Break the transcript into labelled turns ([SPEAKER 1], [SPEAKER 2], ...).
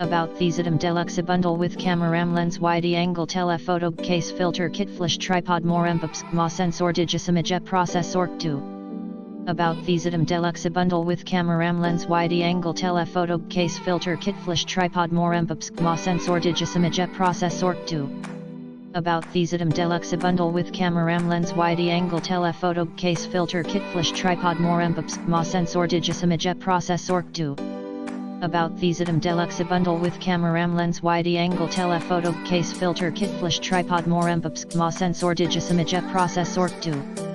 [SPEAKER 1] About Thesidum Deluxe bundle with camera lens wide-angle telephoto case filter kit flash tripod more CMOS sensor DIGIC processor 2. About Thesidum Deluxe bundle with camera lens wide-angle telephoto case filter kit flash tripod more CMOS sensor DIGIC processor 2. About Thesidum Deluxe bundle with camera lens wide-angle telephoto case filter kit flash tripod more CMOS sensor DIGIC processor 2. About Thesidum Deluxe bundle with camera lens wide-angle telephoto case filter kit flash tripod more CMOS sensor DIGIC processor 2.